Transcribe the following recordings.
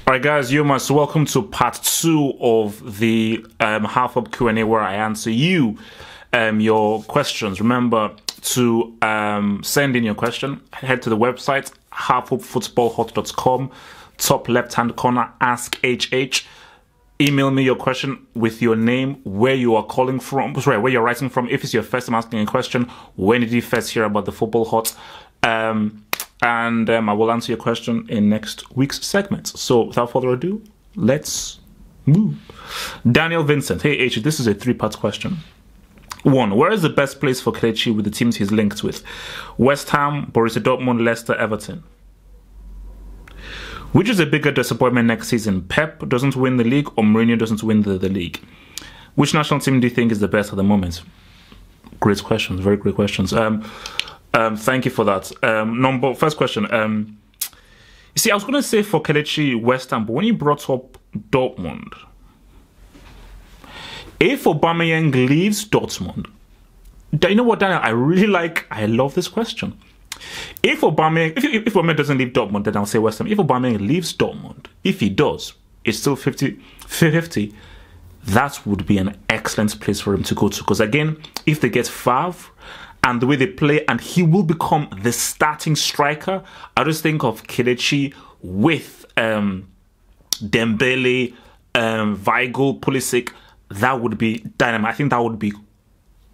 All right, guys, you're most welcome to part 2 of the half-up Q&A where I answer you your questions. Remember to send in your question. Head to the website, halfupfootballhot.com, top left-hand corner, Ask HH. Email me your question with your name, where you are calling from, sorry, where you're writing from. If it's your first time asking a question, when did you first hear about the Football Hot? And I will answer your question in next week's segment. So without further ado, let's move. Daniel Vincent, hey H, this is a 3-part question. 1. Where is the best place for Kelechi with the teams he's linked with? West Ham, Borussia Dortmund, Leicester, Everton. Which is a bigger disappointment next season? Pep doesn't win the league or Mourinho doesn't win the league? Which national team do you think is the best at the moment? Great questions, very great questions. Thank you for that. First question. You see, I was going to say for Kelechi, West Ham, but when you brought up Dortmund, if Aubameyang leaves Dortmund, you know what, Daniel? I love this question. If Aubameyang doesn't leave Dortmund, then I'll say West Ham. If Aubameyang leaves Dortmund, if he does, it's still 50-50. That would be an excellent place for him to go to. Because again, if they get Favre and the way they play, and he will become the starting striker, I just think of Kelechi with Dembele, Weigl, Pulisic. That would be dynamite. I think that would be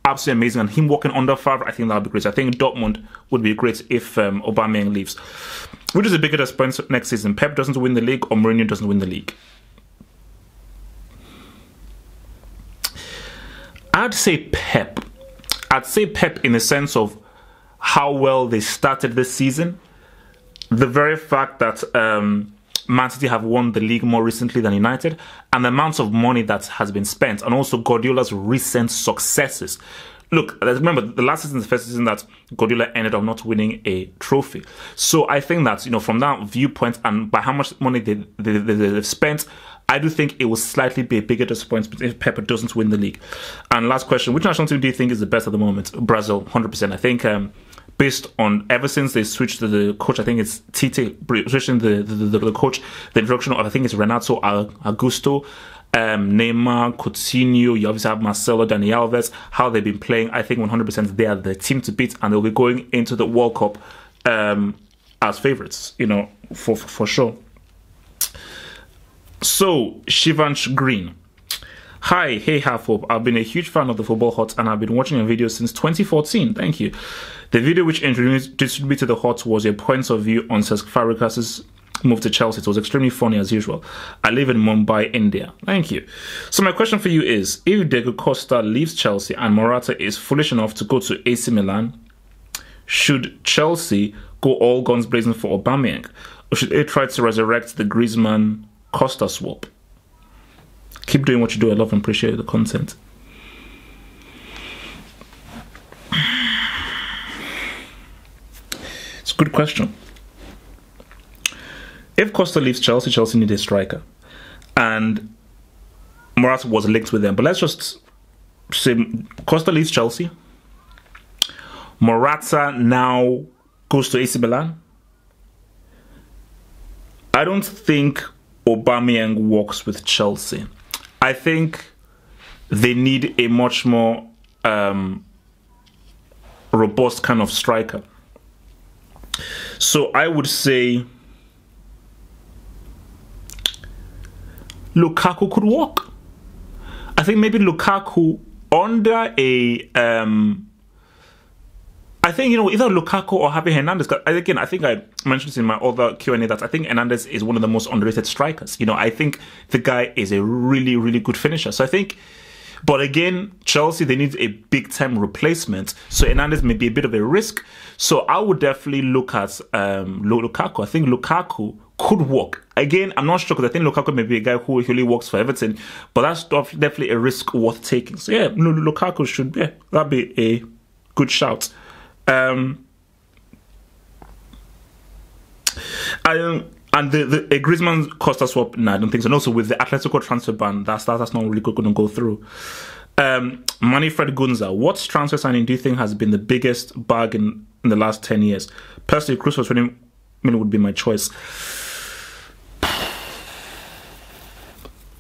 absolutely amazing. And him walking under Favre, I think that would be great. I think Dortmund would be great if Aubameyang leaves. Which is the bigger disappointment next season? Pep doesn't win the league or Mourinho doesn't win the league? I'd say Pep. I'd say Pep in the sense of how well they started this season. The very fact that Man City have won the league more recently than United, and the amount of money that has been spent, and also Guardiola's recent successes. Look, remember, the last season is the first season that Guardiola ended up not winning a trophy. So I think that, from that viewpoint and by how much money they've spent, I do think it will slightly be a bigger disappointment if Pep doesn't win the league. And last question, which national team do you think is the best at the moment? Brazil, 100%. I think based on ever since they switched to the coach, I think it's Tite switching the coach, the introduction of, I think it's Renato Augusto, Neymar, Coutinho, you obviously have Marcelo, Dani Alves, how they've been playing. I think 100% they are the team to beat, and they'll be going into the World Cup as favourites, for sure. So, Shivansh Green. Hi, hey Half-Up. I've been a huge fan of the Football Hot and I've been watching your videos since 2014. Thank you. The video which introduced me to the Hot was your points of view on Cesc Fabregas's move to Chelsea. It was extremely funny as usual. I live in Mumbai, India. Thank you. So my question for you is, if Diego Costa leaves Chelsea and Morata is foolish enough to go to AC Milan, should Chelsea go all guns blazing for Aubameyang? Or should they try to resurrect the Griezmann Costa swap? Keep doing what you do. I love and appreciate the content. It's a good question. If Costa leaves Chelsea, Chelsea need a striker. And Morata was linked with them. But let's just say Costa leaves Chelsea. Morata now goes to AC Milan. I don't think Aubameyang works with Chelsea. I think they need a much more robust kind of striker. So I would say Lukaku could work. I think maybe Lukaku under a I think, either Lukaku or Javi Hernandez. Again, I think I mentioned this in my other Q&A that I think Hernandez is one of the most underrated strikers. I think the guy is a really, really good finisher. So I think, but again, Chelsea, they need a big-time replacement. So Hernandez may be a bit of a risk. So I would definitely look at Lukaku. I think Lukaku could work. Again, I'm not sure because I think Lukaku may be a guy who really works for Everton. But that's definitely a risk worth taking. So yeah, Lukaku should be, that'd be a good shout. And the Griezmann Costa swap, no, I don't think so. And also with the Atletico transfer ban, that's not really going to go through. Manfred Gunza, what transfer signing do you think has been the biggest bargain in the last 10 years? Personally, Cruz for 20 million would be my choice.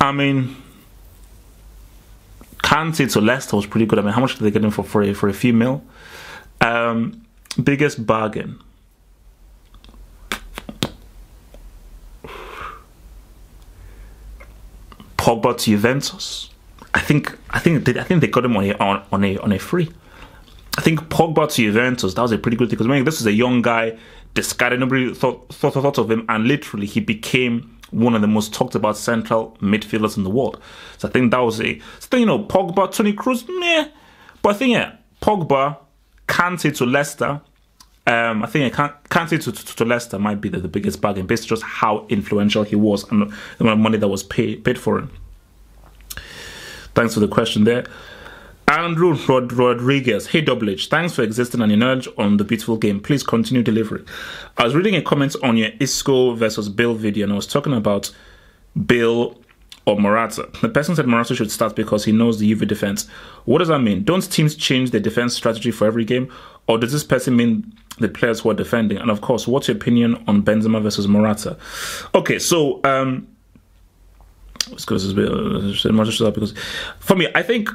I mean, Kante to Leicester was pretty good. I mean, how much did they get him for a few mil? Biggest bargain. Pogba to Juventus. I think they got him on a free. I think Pogba to Juventus, that was a pretty good thing, because this was a young guy, discarded, nobody thought of him, and literally he became one of the most talked about central midfielders in the world. So I think that was Pogba, Toni Kroos, meh. But I think Pogba, Kante to Leicester. I think Kante to Leicester might be the biggest bargain, based on just how influential he was and the amount of money that was paid for him. Thanks for the question there. Andrew Rodriguez, hey Double H, thanks for existing and your knowledge on the beautiful game. Please continue delivering. I was reading a comment on your Isco versus Bale video, and I was talking about Bale or Morata. The person said Morata should start because he knows the UV defense. What does that mean? Don't teams change their defense strategy for every game? Or does this person mean the players who are defending? And of course, what's your opinion on Benzema versus Morata? Okay, so because for me, I think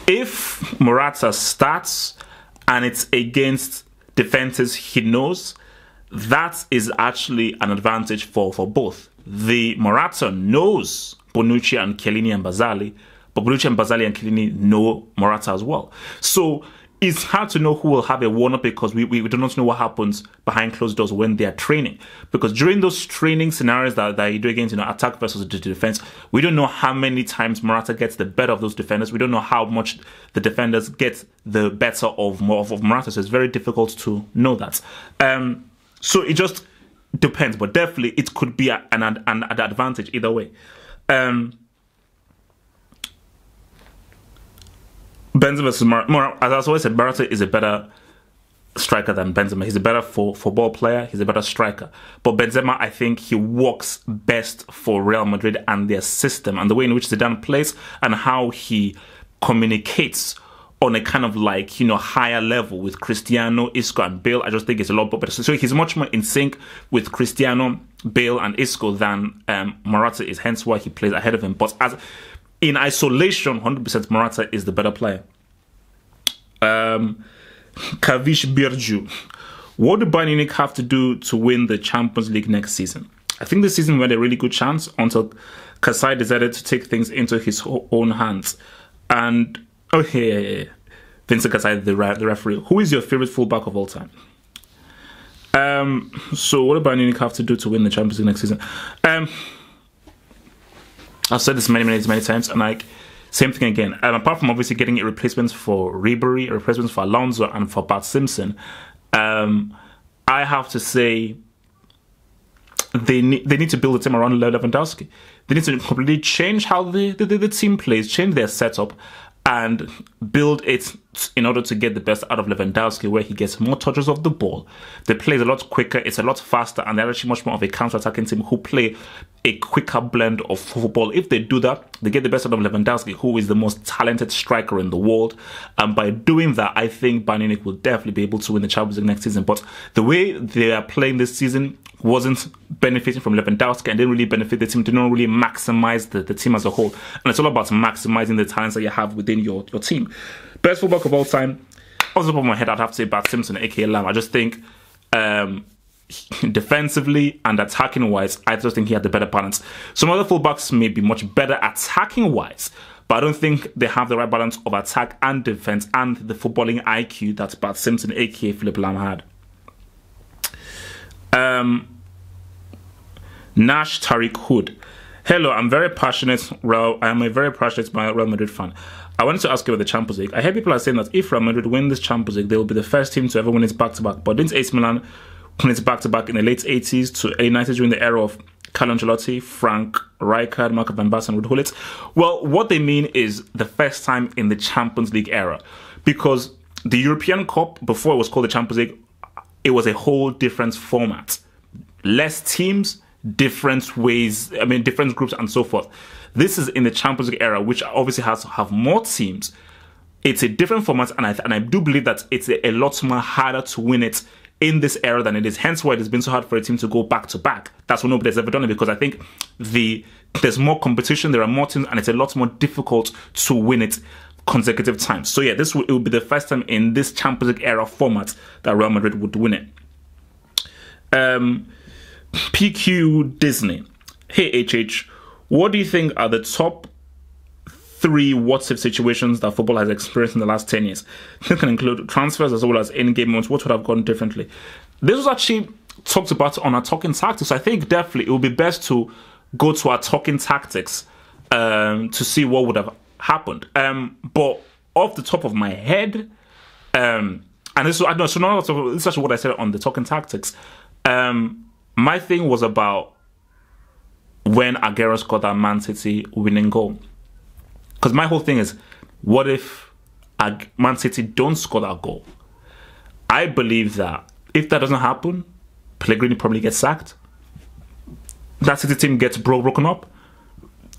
if Morata starts and it's against defenses he knows, that is actually an advantage for both. The Morata knows Bonucci and Chiellini and Bazzali, but Bonucci and Bazzali and Chiellini know Morata as well. So it's hard to know who will have a one-up, because we do not know what happens behind closed doors when they are training. Because during those training scenarios that you do against attack versus the defense, we don't know how many times Morata gets the better of those defenders. We don't know how much the defenders get the better of Morata. So it's very difficult to know that. So it just depends, but definitely it could be an advantage either way. Benzema versus Morata, as I always said, Morata is a better striker than Benzema. He's a better football player. He's a better striker. But Benzema, I think he works best for Real Madrid and their system, and the way in which Zidane plays and how he communicates on a kind of higher level with Cristiano, Isco and Bale. I just think it's a lot better. So he's much more in sync with Cristiano, Bale and Isco than Morata is, hence why he plays ahead of him. But in isolation, 100% Morata is the better player. Kavish Birju. What do Bayern Munich have to do to win the Champions League next season? I think this season we had a really good chance until Kasai decided to take things into his own hands. And, Vincent Kasai, the referee. Who is your favorite fullback of all time? So what do Bayern Munich have to do to win the Champions League next season? I've said this many times, and same thing again. Apart from obviously getting replacements for Ribery, replacements for Alonso, and for Bart Simpson, I have to say they need to build a team around Lewandowski. They need to completely change how the team plays, change their setup, and build it in order to get the best out of Lewandowski, where he gets more touches of the ball. The play is a lot quicker, it's a lot faster, and they're actually much more of a counter-attacking team who play a quicker blend of football. If they do that, they get the best out of Lewandowski, who is the most talented striker in the world. And by doing that, I think Bayern Munich will definitely be able to win the Champions League next season. But the way they are playing this season wasn't benefiting from Lewandowski and didn't really benefit the team, didn't really maximize the team as a whole. And it's all about maximizing the talents that you have within your team. Best fullback of all time, off the top of my head, I'd have to say Bart Simpson, aka Lam. I just think defensively and attacking wise, I just think he had the better balance. Some other fullbacks may be much better attacking wise, but I don't think they have the right balance of attack and defense and the footballing IQ that Bart Simpson, aka Philip Lam, had. Nash Tariq Hood. Hello, I'm a very passionate Real Madrid fan. I wanted to ask you about the Champions League. I hear people are saying that if Real Madrid win this Champions League, they will be the first team to ever win it back-to-back. But didn't AC Milan win it back-to-back in the late 80s to early 90s during the era of Carlo Ancelotti, Frank Rijkaard, Marco van Basten, and Ruud Gullit? Well, what they mean is the first time in the Champions League era. Because the European Cup, before it was called the Champions League, it was a whole different format. Less teams, different ways, different groups and so forth. This is in the Champions League era, which obviously has to have more teams. It's a different format, and I do believe that it's a lot more harder to win it in this era than it is. Hence why it has been so hard for a team to go back to back. That's why nobody's ever done it, because I think there's more competition, there are more teams, and it's a lot more difficult to win it consecutive times. So yeah, it will be the first time in this Champions League era format that Real Madrid would win it. PQ Disney. Hey HH, what do you think are the top 3 what-if situations that football has experienced in the last 10 years? This can include transfers as well as in-game moments. What would have gone differently? This was actually talked about on our Talking Tactics. I think definitely it would be best to go to our Talking Tactics to see what would have happened. But off the top of my head, and this is actually what I said on the Talking Tactics. My thing was about when Aguero scored that Man City winning goal. Because my whole thing is, what if Man City don't score that goal? I believe that if that doesn't happen, Pellegrini probably gets sacked. That City team gets broken up.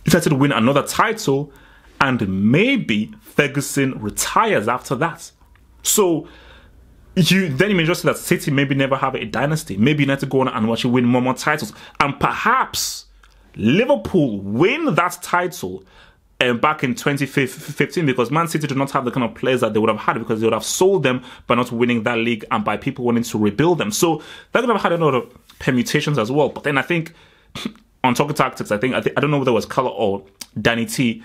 United to win another title, and maybe Ferguson retires after that. So you may just say that City maybe never have a dynasty. Maybe United go on and actually win more titles, and perhaps Liverpool win that title back in 2015, because Man City do not have the kind of players that they would have had, because they would have sold them by not winning that league and by people wanting to rebuild them. So that could have had a lot of permutations as well. But then I think on Talking Tactics, I don't know whether it was Color or Danny T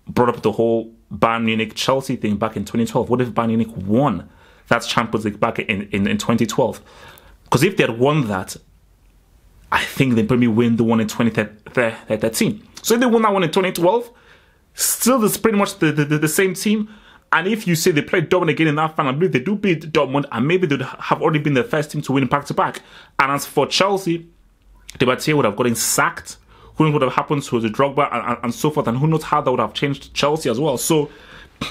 brought up the whole Bayern Munich Chelsea thing back in 2012. What if Bayern Munich won that Champions League back in 2012? Because if they had won that, I think they'd probably win the one in 2013. So if they won that one in 2012, still it's pretty much the same team. And if you say they play Dortmund again in that final, I believe they do beat Dortmund, and maybe they'd have already been the first team to win back-to-back. And as for Chelsea, Di Matteo would have gotten sacked. Who knows what would have happened to the Drogba and so forth, and who knows how that would have changed Chelsea as well. So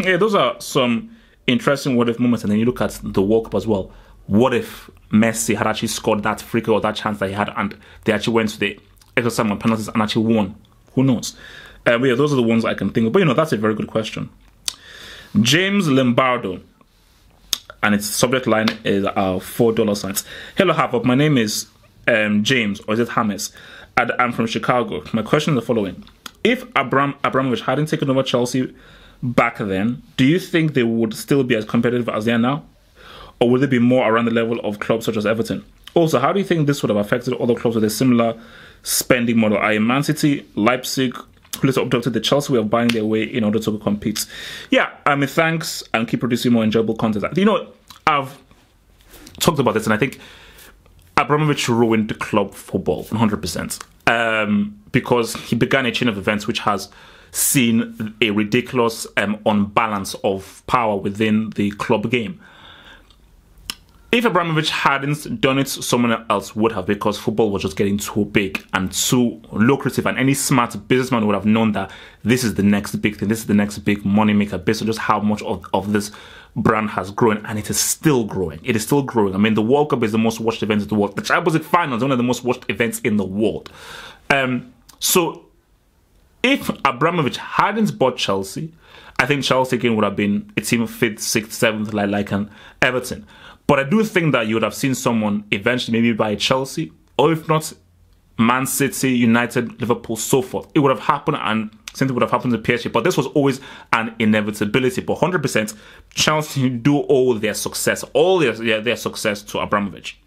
yeah, those are some interesting what-if moments. And then you look at the World Cup as well. What if Messi had actually scored that free kick or that chance that he had, and they actually went to the extra time on penalties and actually won? Who knows? But yeah, those are the ones I can think of. But that's a very good question. James Lombardo, and its subject line is $4 Hello, Harvard. My name is James, or is it James? And I'm from Chicago. My question is the following: if Abramovich hadn't taken over Chelsea back then, do you think they would still be as competitive as they are now, or would they be more around the level of clubs such as Everton? Also, how do you think this would have affected other clubs with a similar spending model? Man City, Leipzig, who later adopted the Chelsea way of buying their way in order to compete. Yeah, thanks, and keep producing more enjoyable content. I've talked about this, and I think Abramovich ruined club football 100%, because he began a chain of events which has seen a ridiculous unbalance of power within the club game. If Abramovich hadn't done it, someone else would have, because football was just getting too big and too lucrative, and any smart businessman would have known that this is the next big thing, this is the next big moneymaker, based on just how much of this brand has grown, and it is still growing. It is still growing. I mean, the World Cup is the most watched event in the world. The Champions League final is one of the most watched events in the world. So if Abramovich hadn't bought Chelsea, I think Chelsea again would have been a team of 5th, 6th, 7th, like an Everton. But I do think that you would have seen someone eventually maybe buy Chelsea, or if not, Man City, United, Liverpool, so forth. It would have happened, and same thing would have happened to PSG. But this was always an inevitability. But 100%, Chelsea do owe their success, all their success to Abramovich.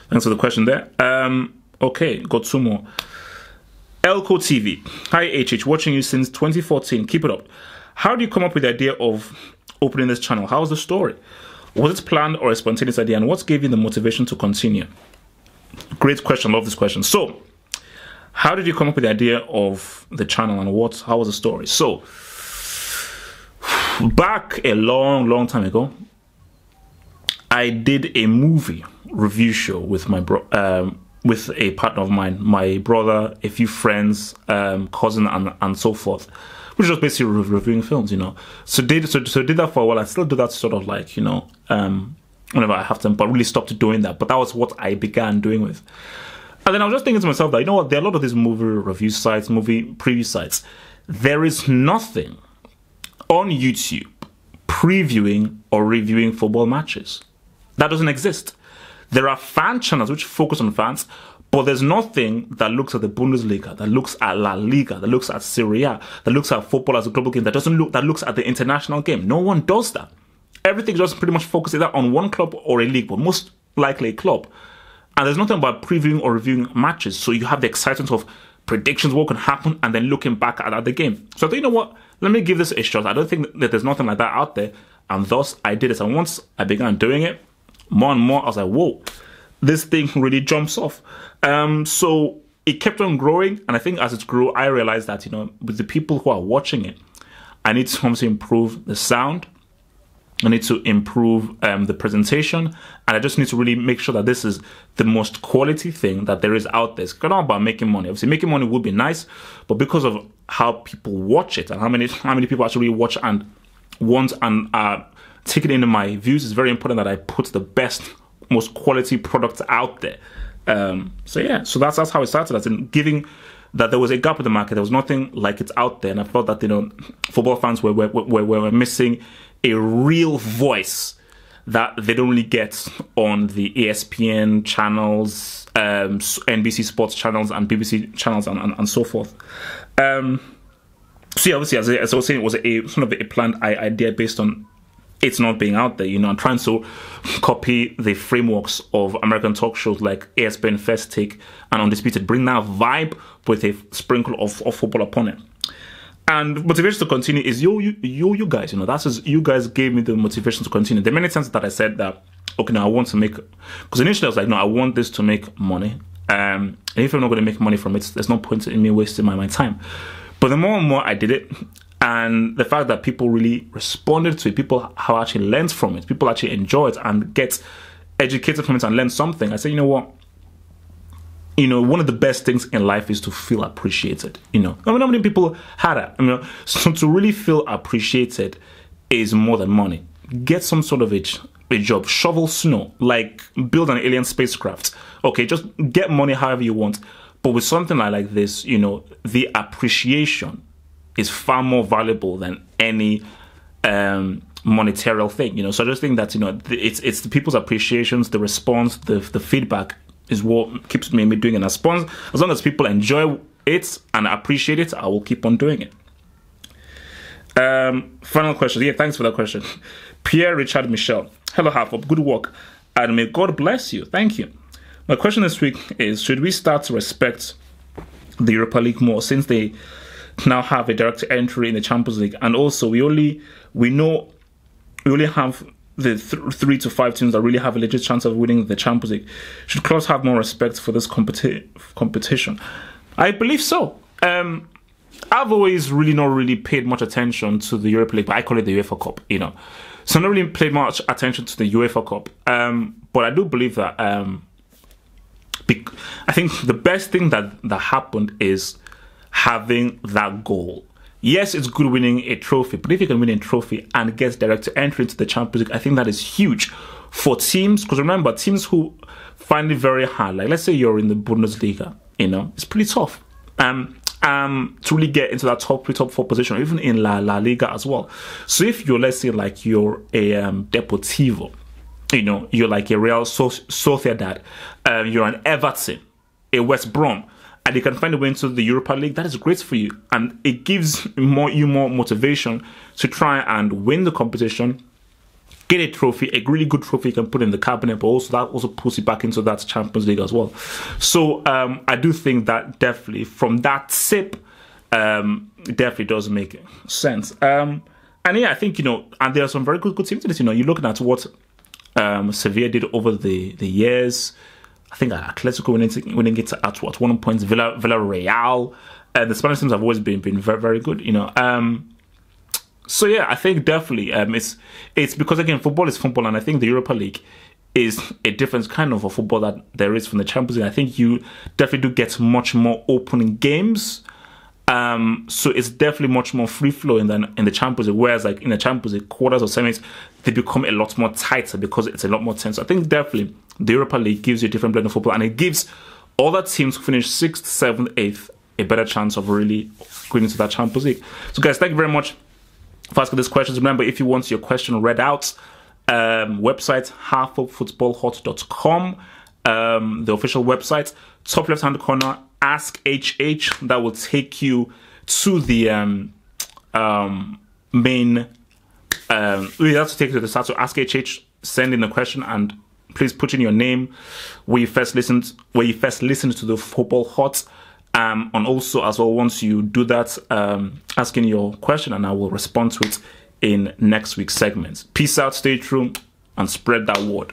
Thanks for the question there. Okay, got 2 more. Elko TV. Hi HH, watching you since 2014. Keep it up. How do you come up with the idea of opening this channel? How was the story? Was it planned or a spontaneous idea? And what gave you the motivation to continue? Great question. Love this question. So, how did you come up with the idea of the channel, and how was the story? So, back a long time ago, I did a movie review show with with a partner of mine, my brother, a few friends, cousin, and so forth, which was basically reviewing films, So did that for a while. I still do that sort of like, whenever I have time, but really stopped doing that. But that was what I began doing with. And then I was just thinking to myself that, there are a lot of these movie review sites, movie preview sites. There is nothing on YouTube previewing or reviewing football matches. That doesn't exist. There are fan channels which focus on fans, but there's nothing that looks at the Bundesliga, that looks at La Liga, that looks at Serie A, that looks at football as a global game, that looks at the international game. No one does that. Everything just pretty much focuses either on one club or a league, but most likely a club. And there's nothing about previewing or reviewing matches. So you have the excitement of predictions, what can happen, and then looking back at the game. So I thought, you know what? Let me give this a shot. I don't think that there's nothing like that out there. And thus, I did it. And once I began doing it, more and more, I was like, whoa, this thing really jumps off. So it kept on growing. And I think as it grew, I realized that, with the people who are watching it, I need to obviously improve the sound. I need to improve the presentation, and I just need to really make sure that this is the most quality thing that there is out there. It's not about making money. Obviously, making money would be nice, but because of how people watch it and how many people actually watch and want and are taking into my views, it's very important that I put the best, most quality product out there. So that's how it started. As in giving that there was a gap in the market, there was nothing like it out there, and I felt that football fans were missing a real voice that they don't really get on the ESPN channels, NBC Sports channels, and BBC channels, and so forth. So yeah, obviously, as I was saying, it was a sort of a planned idea based on it's not being out there. I'm trying to copy the frameworks of American talk shows like ESPN, First Take, and Undisputed. Bring that vibe with a sprinkle of football upon it. And motivation to continue is you guys. You guys gave me the motivation to continue. There are many times that I said that, okay, now I want to make, because initially I was like, no, I want this to make money. And if I'm not going to make money from it, there's no point in me wasting my time. But the more and more I did it, and the fact that people really responded to it, people have actually learned from it, people actually enjoy it and get educated from it and learn something, I said, you know what? One of the best things in life is to feel appreciated. How many people had that? So to really feel appreciated is more than money. Get some sort of a job, shovel snow, like build an alien spacecraft. Okay, just get money however you want. But with something like this, the appreciation is far more valuable than any monetary thing. So I just think that it's the people's appreciations, the response, the feedback is what keeps me doing it. As long as people enjoy it and appreciate it, I will keep on doing it. Final question. Yeah, thanks for that question. Pierre Richard Michel. Hello, Harford. Good work. And may God bless you. Thank you. My question this week is, should we start to respect the Europa League more since they now have a direct entry in the Champions League? And also, we only have the 3 to 5 teams that really have a legit chance of winning the Champions League. Should clubs have more respect for this competition? I believe so. I've always not paid much attention to the Europa League, but I call it the UEFA Cup, So I've not really paid much attention to the UEFA Cup. But I do believe that I think the best thing that happened is having that goal. Yes, it's good winning a trophy, but if you can win a trophy and get direct entry into the Champions League, I think that is huge for teams. Because remember, teams who find it very hard, like let's say you're in the Bundesliga, it's pretty tough to really get into that top 4 position, or even in La Liga as well. So if you're, let's say, like you're a Deportivo, you're like a Real Sociedad, you're an Everton, a West Brom, and you can find a way into the Europa League, that is great for you. And it gives you more motivation to try and win the competition, get a trophy, a really good trophy you can put in the cabinet, but also that also puts you back into that Champions League as well. So I do think that definitely from that sip, it definitely does make sense. And yeah, I think, and there are some very good teams in this. You're looking at what Sevilla did over the years. I think Atletico winning it at 1 point, Villarreal. The Spanish teams have always been very, very good, So yeah, I think definitely it's because, again, football is football, and I think the Europa League is a different kind of a football that there is from the Champions League. I think you definitely do get much more opening games. So it's definitely much more free-flowing than in the Champions League, whereas like in the Champions League, quarters or semis, they become a lot more tighter because it's a lot more tense. So I think definitely the Europa League gives you a different blend of football, and it gives other teams who finish 6th, 7th, 8th a better chance of really going into that Champions League. So guys, thank you very much for asking these questions. Remember, if you want your question read out, website, halfoffootballhot.com, the official website. Top left-hand corner, Ask HH. That will take you to the main. You have to take you to the start. So Ask HH, send in a question, and please put in your name, where you first listened to the Football Hot. And also, as well, once you do that, asking your question, and I will respond to it in next week's segments. Peace out, stay true, and spread that word.